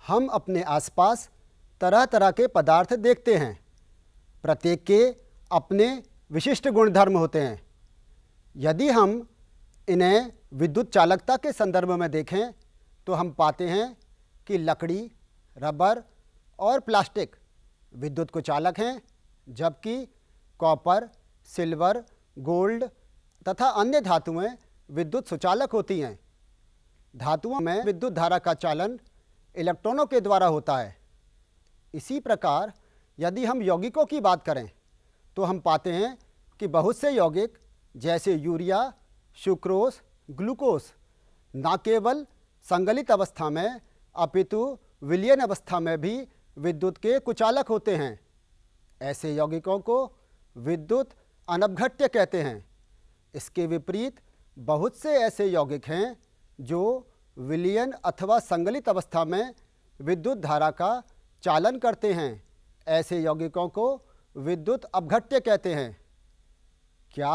हम अपने आसपास तरह तरह के पदार्थ देखते हैं। प्रत्येक के अपने विशिष्ट गुणधर्म होते हैं। यदि हम इन्हें विद्युत चालकता के संदर्भ में देखें तो हम पाते हैं कि लकड़ी, रबर और प्लास्टिक विद्युत कुचालक हैं, जबकि कॉपर, सिल्वर, गोल्ड तथा अन्य धातुएं विद्युत सुचालक होती हैं। धातुओं में विद्युत धारा का चालन इलेक्ट्रॉनों के द्वारा होता है। इसी प्रकार यदि हम यौगिकों की बात करें तो हम पाते हैं कि बहुत से यौगिक जैसे यूरिया, सुक्रोज, ग्लूकोज न केवल संगलित अवस्था में अपितु विलयन अवस्था में भी विद्युत के कुचालक होते हैं। ऐसे यौगिकों को विद्युत अनपघट्य कहते हैं। इसके विपरीत बहुत से ऐसे यौगिक हैं जो विलयन अथवा संगलित अवस्था में विद्युत धारा का चालन करते हैं। ऐसे यौगिकों को विद्युत अपघट्य कहते हैं। क्या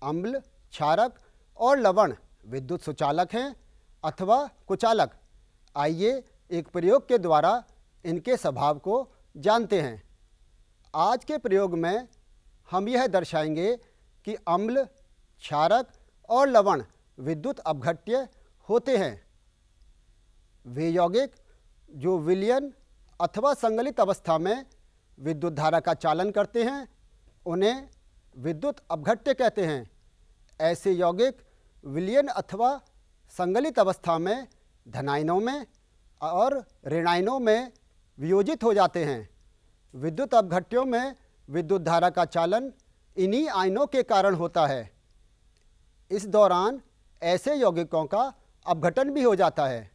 अम्ल, क्षारक और लवण विद्युत सुचालक हैं अथवा कुचालक? आइए एक प्रयोग के द्वारा इनके स्वभाव को जानते हैं। आज के प्रयोग में हम यह दर्शाएंगे कि अम्ल, क्षारक और लवण विद्युत अपघट्य होते हैं। वे यौगिक जो विलयन अथवा संगलित अवस्था में विद्युत धारा का चालन करते हैं उन्हें विद्युत अपघट्य कहते हैं। ऐसे यौगिक विलयन अथवा संगलित अवस्था में धनायनों में और ऋणायनों में वियोजित हो जाते हैं। विद्युत अपघट्यों में विद्युत धारा का चालन इन्हीं आयनों के कारण होता है। इस दौरान ऐसे यौगिकों का अपघटन भी हो जाता है।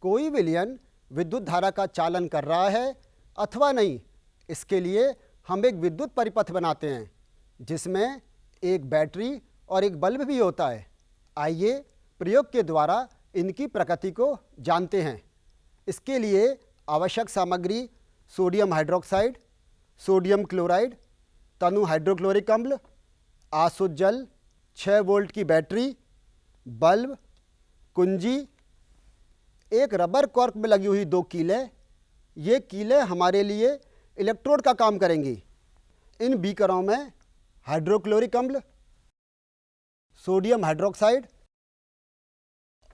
कोई विलयन विद्युत धारा का चालन कर रहा है अथवा नहीं, इसके लिए हम एक विद्युत परिपथ बनाते हैं जिसमें एक बैटरी और एक बल्ब भी होता है। आइए प्रयोग के द्वारा इनकी प्रकृति को जानते हैं। इसके लिए आवश्यक सामग्री सोडियम हाइड्रोक्साइड, सोडियम क्लोराइड, तनु हाइड्रोक्लोरिक अम्ल, आसुत जल, 6 वोल्ट की बैटरी, बल्ब, कुंजी, एक रबर कॉर्क में लगी हुई 2 कीलें। ये कीलें हमारे लिए इलेक्ट्रोड का काम करेंगी। इन बीकरों में हाइड्रोक्लोरिक अम्ल, सोडियम हाइड्रोक्साइड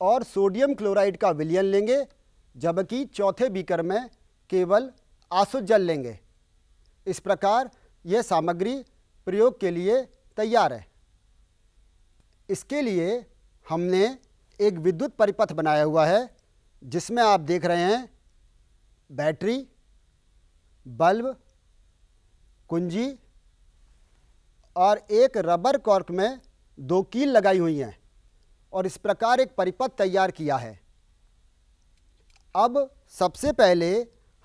और सोडियम क्लोराइड का विलयन लेंगे, जबकि चौथे बीकर में केवल आसुत जल लेंगे। इस प्रकार यह सामग्री प्रयोग के लिए तैयार है। इसके लिए हमने एक विद्युत परिपथ बनाया हुआ है जिसमें आप देख रहे हैं बैटरी, बल्ब, कुंजी और एक रबर कॉर्क में 2 कील लगाई हुई हैं और इस प्रकार एक परिपथ तैयार किया है। अब सबसे पहले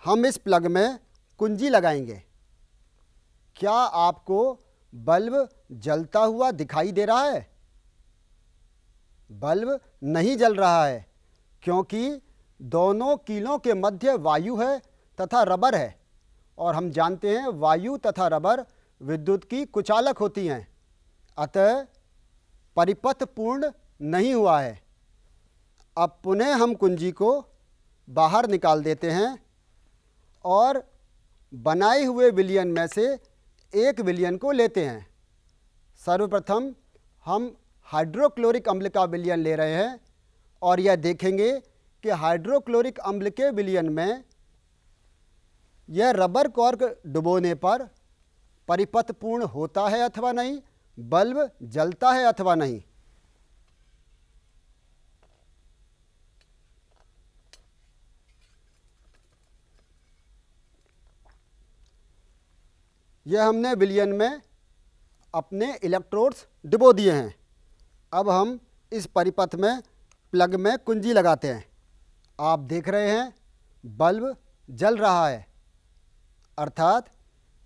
हम इस प्लग में कुंजी लगाएंगे। क्या आपको बल्ब जलता हुआ दिखाई दे रहा है? बल्ब नहीं जल रहा है क्योंकि दोनों कीलों के मध्य वायु है तथा रबर है, और हम जानते हैं वायु तथा रबर विद्युत की कुचालक होती हैं। अतः परिपथ पूर्ण नहीं हुआ है। अब पुनः हम कुंजी को बाहर निकाल देते हैं और बनाए हुए विलयन में से एक विलयन को लेते हैं। सर्वप्रथम हम हाइड्रोक्लोरिक अम्ल का विलयन ले रहे हैं और यह देखेंगे कि हाइड्रोक्लोरिक अम्ल के विलयन में यह रबर कॉर्क डुबोने पर परिपथ पूर्ण होता है अथवा नहीं, बल्ब जलता है अथवा नहीं। यह हमने विलयन में अपने इलेक्ट्रोड्स डुबो दिए हैं। अब हम इस परिपथ में प्लग में कुंजी लगाते हैं। आप देख रहे हैं बल्ब जल रहा है, अर्थात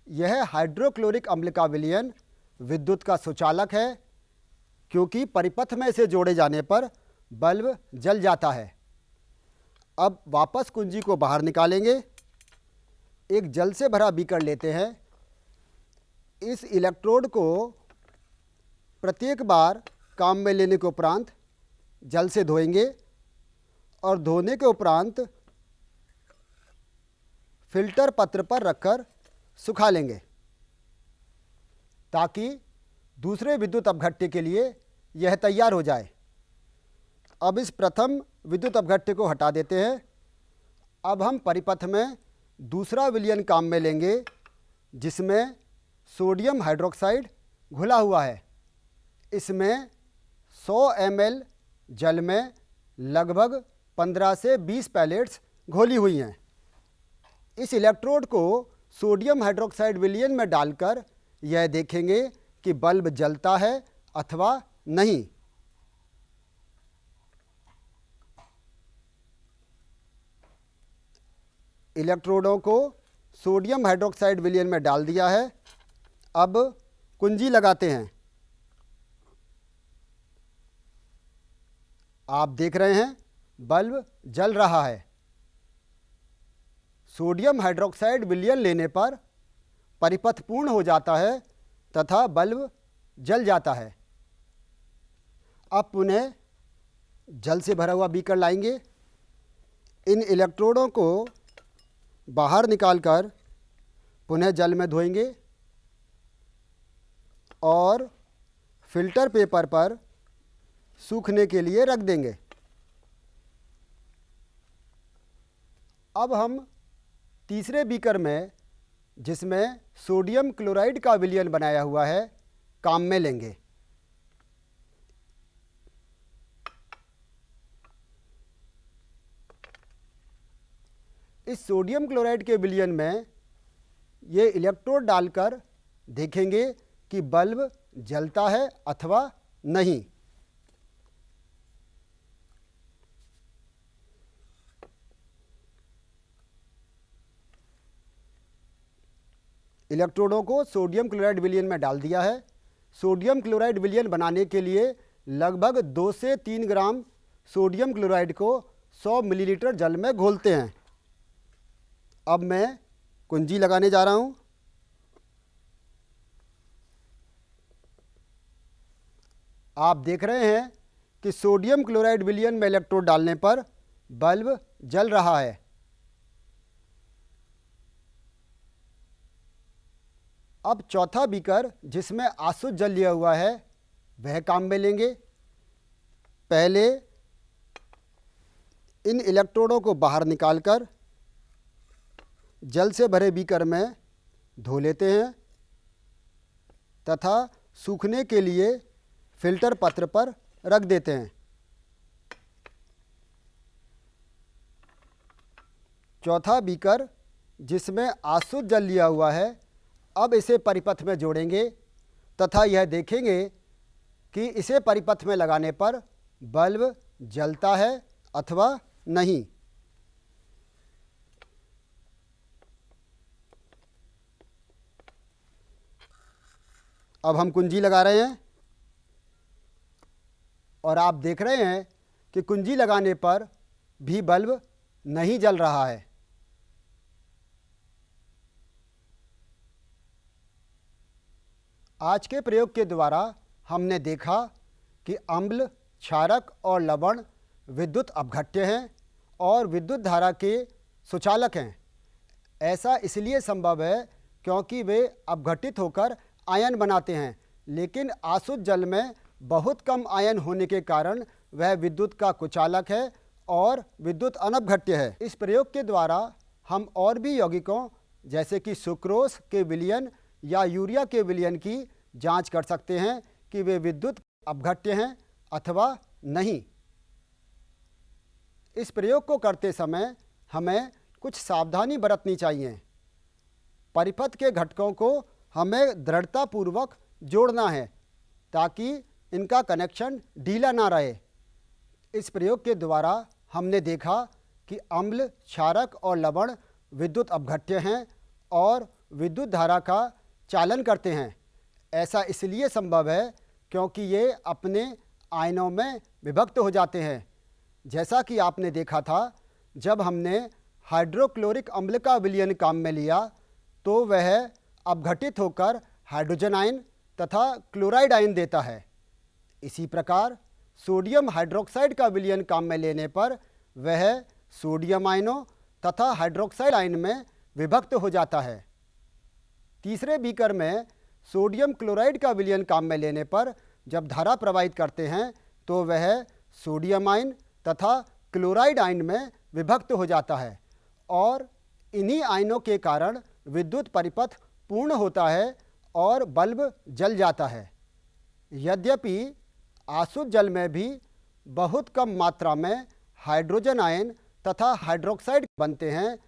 यह हाइड्रोक्लोरिक अम्ल का विलयन विद्युत का सुचालक है, क्योंकि परिपथ में इसे जोड़े जाने पर बल्ब जल जाता है। अब वापस कुंजी को बाहर निकालेंगे। एक जल से भरा बीकर लेते हैं। इस इलेक्ट्रोड को प्रत्येक बार काम में लेने के उपरांत जल से धोएंगे और धोने के उपरांत फिल्टर पत्र पर रखकर सुखा लेंगे ताकि दूसरे विद्युत अपघट्य के लिए यह तैयार हो जाए। अब इस प्रथम विद्युत अपघट्य को हटा देते हैं। अब हम परिपथ में दूसरा विलयन काम में लेंगे जिसमें सोडियम हाइड्रोक्साइड घुला हुआ है। इसमें 100 ml जल में लगभग 15 से 20 पैलेट्स घोली हुई हैं। इस इलेक्ट्रोड को सोडियम हाइड्रोक्साइड विलयन में डालकर यह देखेंगे कि बल्ब जलता है अथवा नहीं। इलेक्ट्रोडों को सोडियम हाइड्रोक्साइड विलयन में डाल दिया है। अब कुंजी लगाते हैं। आप देख रहे हैं बल्ब जल रहा है। सोडियम हाइड्रोक्साइड विलयन लेने पर परिपथ पूर्ण हो जाता है तथा बल्ब जल जाता है। अब पुनः जल से भरा हुआ बीकर लाएंगे। इन इलेक्ट्रोडों को बाहर निकालकर पुनः जल में धोएंगे और फिल्टर पेपर पर सूखने के लिए रख देंगे। अब हम तीसरे बीकर में, जिसमें सोडियम क्लोराइड का विलयन बनाया हुआ है, काम में लेंगे। इस सोडियम क्लोराइड के विलयन में ये इलेक्ट्रोड डालकर देखेंगे कि बल्ब जलता है अथवा नहीं। इलेक्ट्रोडों को सोडियम क्लोराइड विलयन में डाल दिया है। सोडियम क्लोराइड विलयन बनाने के लिए लगभग 2 से 3 ग्राम सोडियम क्लोराइड को 100 मिलीलीटर जल में घोलते हैं। अब मैं कुंजी लगाने जा रहा हूं। आप देख रहे हैं कि सोडियम क्लोराइड विलयन में इलेक्ट्रोड डालने पर बल्ब जल रहा है। अब चौथा बीकर, जिसमें आसुत जल लिया हुआ है, वह काम में लेंगे। पहले इन इलेक्ट्रोडों को बाहर निकालकर जल से भरे बीकर में धो लेते हैं तथा सूखने के लिए फिल्टर पत्र पर रख देते हैं। चौथा बीकर, जिसमें आसुत जल लिया हुआ है, अब इसे परिपथ में जोड़ेंगे तथा यह देखेंगे कि इसे परिपथ में लगाने पर बल्ब जलता है अथवा नहीं। अब हम कुंजी लगा रहे हैं और आप देख रहे हैं कि कुंजी लगाने पर भी बल्ब नहीं जल रहा है। आज के प्रयोग के द्वारा हमने देखा कि अम्ल, क्षारक और लवण विद्युत अपघट्य हैं और विद्युत धारा के सुचालक हैं। ऐसा इसलिए संभव है क्योंकि वे अपघटित होकर आयन बनाते हैं, लेकिन आसुत जल में बहुत कम आयन होने के कारण वह विद्युत का कुचालक है और विद्युत अनपघट्य है। इस प्रयोग के द्वारा हम और भी यौगिकों जैसे कि सुक्रोज के विलयन या यूरिया के विलयन की जांच कर सकते हैं कि वे विद्युत अपघट्य हैं अथवा नहीं। इस प्रयोग को करते समय हमें कुछ सावधानी बरतनी चाहिए। परिपथ के घटकों को हमें दृढ़तापूर्वक जोड़ना है ताकि इनका कनेक्शन ढीला ना रहे। इस प्रयोग के द्वारा हमने देखा कि अम्ल, क्षारक और लवण विद्युत अपघट्य हैं और विद्युत धारा का चालन करते हैं। ऐसा इसलिए संभव है क्योंकि ये अपने आयनों में विभक्त हो जाते हैं। जैसा कि आपने देखा था, जब हमने हाइड्रोक्लोरिक अम्ल का विलयन काम में लिया तो वह अपघटित होकर हाइड्रोजन आयन तथा क्लोराइड आयन देता है। इसी प्रकार सोडियम हाइड्रोक्साइड का विलयन काम में लेने पर वह सोडियम आयनों तथा हाइड्रोक्साइड आयन में विभक्त हो जाता है। तीसरे बीकर में सोडियम क्लोराइड का विलयन काम में लेने पर जब धारा प्रवाहित करते हैं तो वह सोडियम आयन तथा क्लोराइड आयन में विभक्त हो जाता है और इन्हीं आयनों के कारण विद्युत परिपथ पूर्ण होता है और बल्ब जल जाता है। यद्यपि आसुत जल में भी बहुत कम मात्रा में हाइड्रोजन आयन तथा हाइड्रोक्साइड बनते हैं,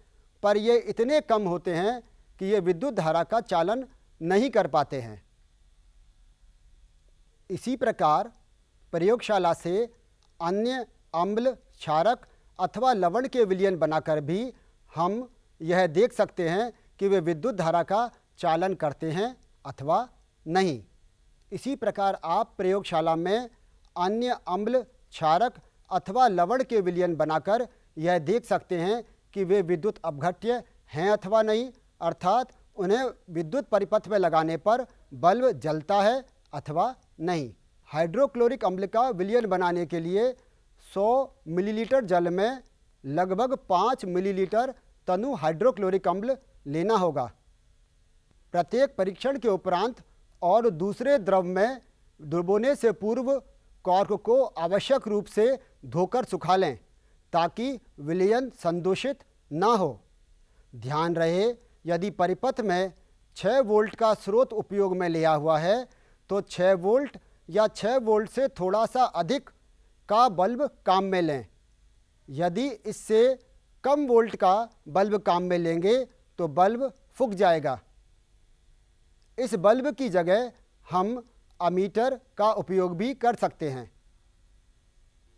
पर ये इतने कम होते हैं कि ये विद्युत धारा का चालन नहीं कर पाते हैं। इसी प्रकार प्रयोगशाला से अन्य अम्ल, क्षारक अथवा लवण के विलयन बनाकर भी हम यह देख सकते हैं कि वे विद्युत धारा का चालन करते हैं अथवा नहीं। इसी प्रकार आप प्रयोगशाला में अन्य अम्ल, क्षारक अथवा लवण के विलयन बनाकर यह देख सकते हैं कि वे विद्युत अपघट्य हैं अथवा नहीं, अर्थात उन्हें विद्युत परिपथ में लगाने पर बल्ब जलता है अथवा नहीं। हाइड्रोक्लोरिक अम्ल का विलयन बनाने के लिए 100 मिलीलीटर जल में लगभग 5 मिलीलीटर तनु हाइड्रोक्लोरिक अम्ल लेना होगा। प्रत्येक परीक्षण के उपरांत और दूसरे द्रव में डुबोने से पूर्व कॉर्क को आवश्यक रूप से धोकर सुखा लें ताकि विलयन संदूषित ना हो। ध्यान रहे, यदि परिपथ में 6 वोल्ट का स्रोत उपयोग में लिया हुआ है तो 6 वोल्ट या 6 वोल्ट से थोड़ा सा अधिक का बल्ब काम में लें। यदि इससे कम वोल्ट का बल्ब काम में लेंगे तो बल्ब फूंक जाएगा। इस बल्ब की जगह हम अमीटर का उपयोग भी कर सकते हैं।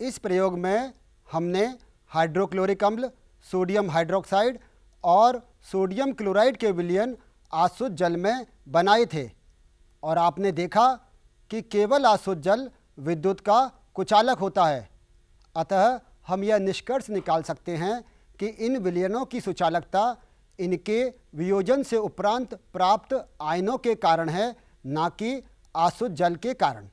इस प्रयोग में हमने हाइड्रोक्लोरिक अम्ल, सोडियम हाइड्रोक्साइड और सोडियम क्लोराइड के विलयन आसुत जल में बनाए थे और आपने देखा कि केवल आसुत जल विद्युत का कुचालक होता है। अतः हम यह निष्कर्ष निकाल सकते हैं कि इन विलयनों की सुचालकता इनके वियोजन से उपरांत प्राप्त आयनों के कारण है, ना कि आसुत जल के कारण।